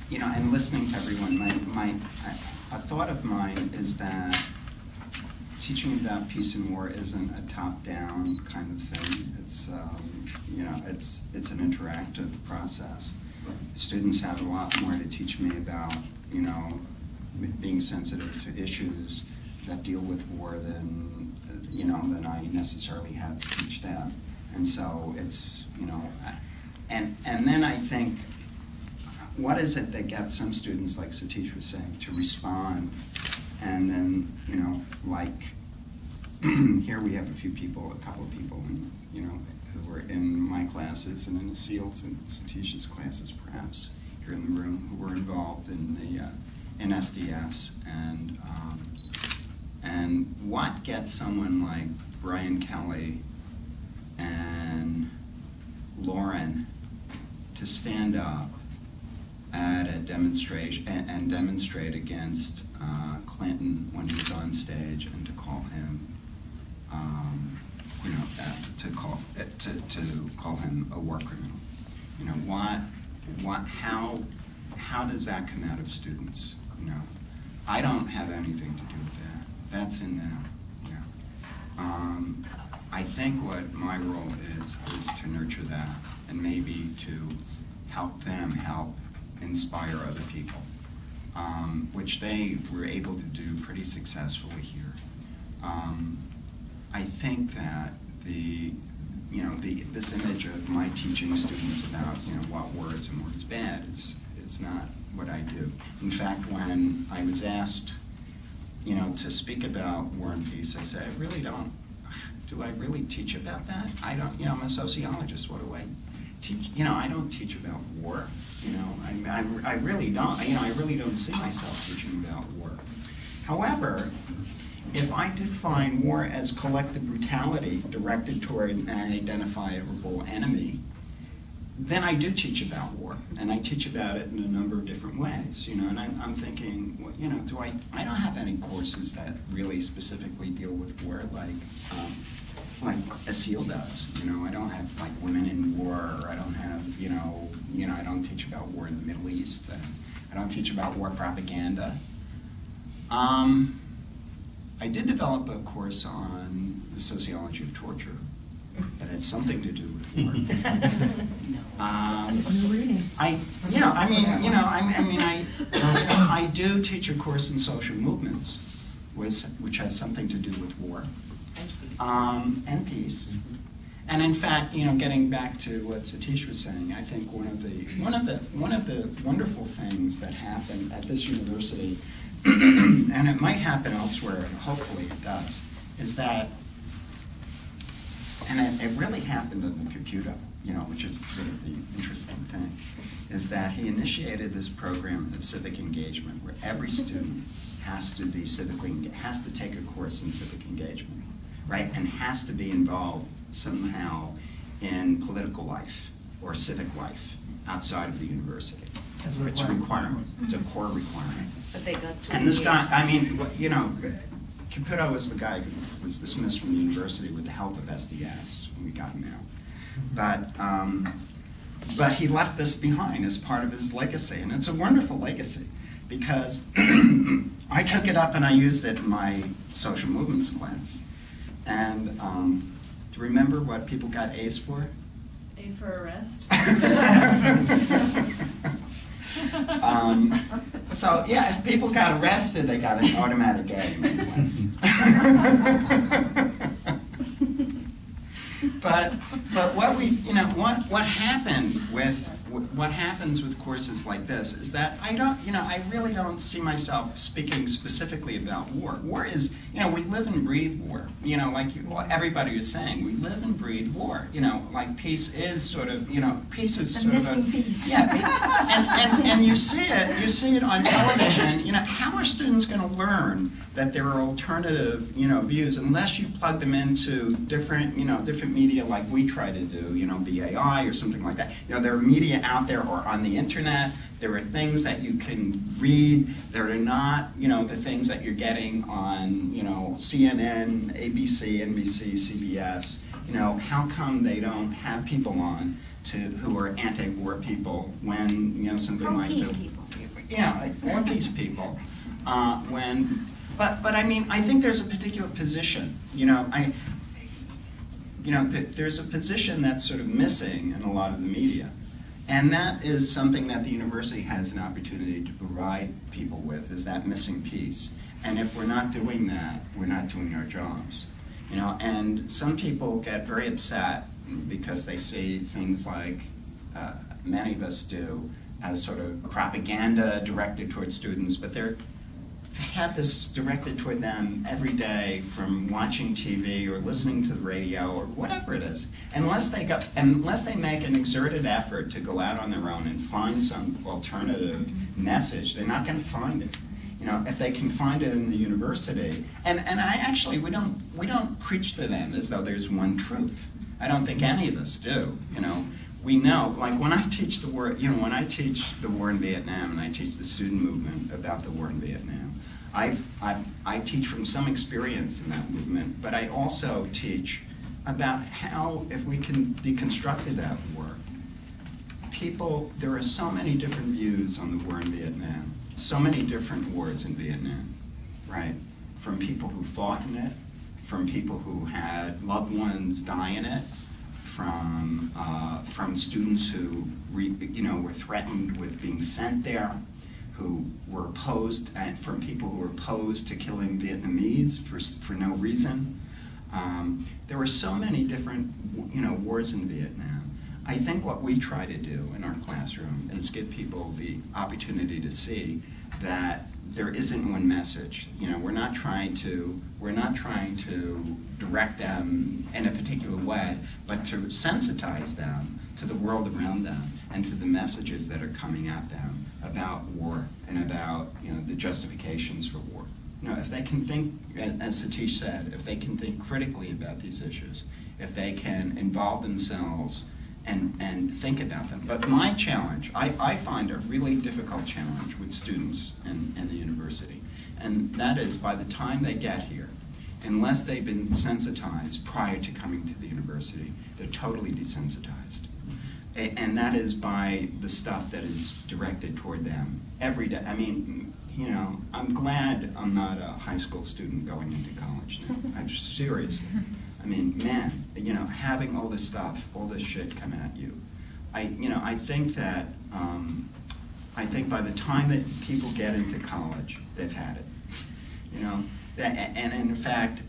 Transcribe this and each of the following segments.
you know, and listening to everyone, a thought of mine is that teaching about peace and war isn't a top-down kind of thing. It's, you know, it's an interactive process. Students have a lot more to teach me about, you know, being sensitive to issues that deal with war than, you know, than I necessarily have to teach them. And so it's, you know, and then I think, what is it that gets some students, like Satish was saying, to respond? And then, you know, like, here we have a couple of people, you know, who were in my classes and in the SEALs and Satish's classes, perhaps, here in the room, who were involved in the in SDS. And what gets someone like Brian Kelly and Lauren to stand up at a demonstration and demonstrate against Clinton when he was on stage, and to call him, you know, to call him a war criminal? You know, how does that come out of students? You know, I don't have anything to do with that. That's in them. You know, I think what my role is to nurture that, and maybe to help them inspire other people, which they were able to do pretty successfully here. I think that this image of my teaching students about, you know, what words and words bad is not what I do. In fact, when I was asked, you know, to speak about war and peace, I said, do I really teach about that? I don't, you know, I'm a sociologist, what do I teach? You know, I don't teach about war. You know, I really don't. You know, I really don't see myself teaching about war. However, if I define war as collective brutality directed toward an identifiable enemy, then I do teach about war, and I teach about it in a number of different ways. You know, and I'm thinking, well, you know, I don't have any courses that really specifically deal with war, like a SEAL does. You know, I don't have like women in war, or I don't have, you know, I don't teach about war in the Middle East. I don't teach about war propaganda. I did develop a course on the sociology of torture that had something to do with war. I do teach a course in social movements, which has something to do with war and peace. And in fact, you know, getting back to what Satish was saying, I think one of the wonderful things that happened at this university, and it might happen elsewhere, and hopefully it does, is that, and it really happened in Caputo, you know, which is sort of the interesting thing, is that he initiated this program of civic engagement where every student has to take a course in civic engagement, right, and has to be involved somehow in political life or civic life outside of the university. It's a requirement. It's a core requirement. But they got to. And this guy, I mean, you know, Caputo was the guy who was dismissed from the university with the help of SDS when we got him out. But he left this behind as part of his legacy, and it's a wonderful legacy because I took it up and I used it in my social movements class. And do you remember what people got A's for? A for arrest. So yeah, if people got arrested, they got an automatic A in my class. But what happens with courses like this is that I really don't see myself speaking specifically about war. War is, you know, we live and breathe war. You know, like everybody was saying, we live and breathe war. You know, like peace is sort of, you know, peace is sort of peace. Yeah, and you see it on television. You know, how are students going to learn that there are alternative, you know, views unless you plug them into different media like we try to do, you know, BAI or something like that. You know, there are media out there or on the internet. There are things that you can read that are not, you know, the things that you're getting on, you know, CNN, ABC, NBC, CBS, You know, how come they don't have people on who are anti-war people when, you know, something like peace people. Yeah, or peace people. But I mean, I think there's a particular position. You know, there's a position that's sort of missing in a lot of the media. And that is something that the university has an opportunity to provide people with, is that missing piece. And if we're not doing that, we're not doing our jobs. You know, and some people get very upset because they see things like many of us do as sort of propaganda directed towards students, but they have this directed toward them every day from watching TV or listening to the radio or whatever it is. Unless they make an exerted effort to go out on their own and find some alternative message, they're not going to find it. You know, if they can find it in the university, and we don't preach to them as though there's one truth. I don't think any of us do. You know, we know, like when I teach the war, you know, when I teach the war in Vietnam and I teach the student movement about the war in Vietnam, I teach from some experience in that movement, but I also teach about how, if we can deconstruct that war, there are so many different views on the war in Vietnam, so many different wars in Vietnam, right? From people who fought in it, from people who had loved ones die in it, from students who were threatened with being sent there, who were opposed, and from people who were opposed to killing Vietnamese for no reason. There were so many different wars in Vietnam. I think what we try to do in our classroom is give people the opportunity to see that there isn't one message. You know, we're not trying to direct them in a particular way, but to sensitize them to the world around them and to the messages that are coming at them about war and about, you know, the justifications for war. You know, if they can think, as Satish said, if they can think critically about these issues, if they can involve themselves and think about them. But my challenge, I find a really difficult challenge with students in the university, and that is by the time they get here, unless they've been sensitized prior to coming to the university, they're totally desensitized. And that is by the stuff that is directed toward them every day. I mean, you know, I'm glad I'm not a high school student going into college now. I'm seriously. I mean, man, you know, having all this stuff, all this shit come at you. I think that, I think by the time that people get into college, they've had it. You know, and in fact,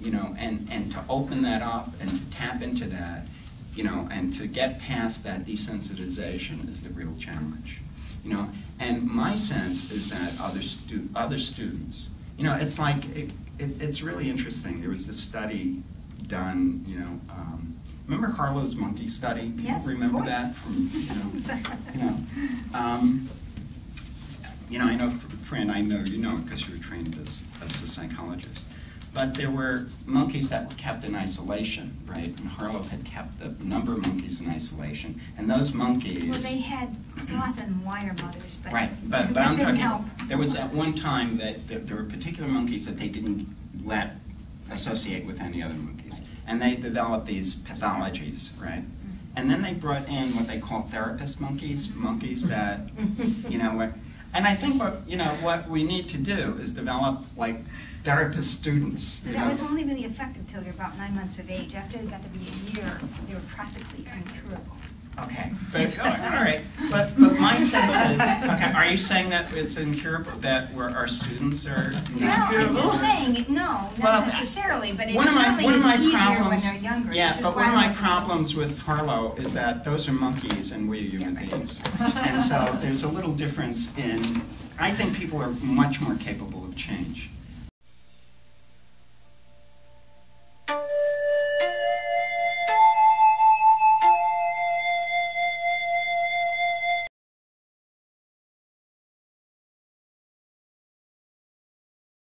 you know, and to open that up and to tap into that, you know, and to get past that desensitization is the real challenge. You know, and my sense is that other students, you know, it's like, it's really interesting. There was this study done, you know, remember Harlow's monkey study? People yes, remember that from, you know, I know, Fran, I know you know it because you were trained as a psychologist. But there were monkeys that were kept in isolation, right? And Harlow had kept a number of monkeys in isolation, and those monkeys. Well, they had cloth and wire mothers, but right. But I'm talking. There was at one time that there were particular monkeys that they didn't let associate with any other monkeys, and they developed these pathologies, right? And then they brought in what they call therapist monkeys that, you know, and I think what we need to do is develop like therapist students. But that was only really effective till you're about 9 months of age. After they got to be a year, they were practically incurable. Okay, but all right. But my sense is, okay, are you saying that it's incurable, that our students are No, I'm just saying, no, not necessarily, but it certainly is easier when they're younger. Yeah, but one of my problems with Harlow is that those are monkeys and we're human beings. And so there's a little difference in, I think people are much more capable of change.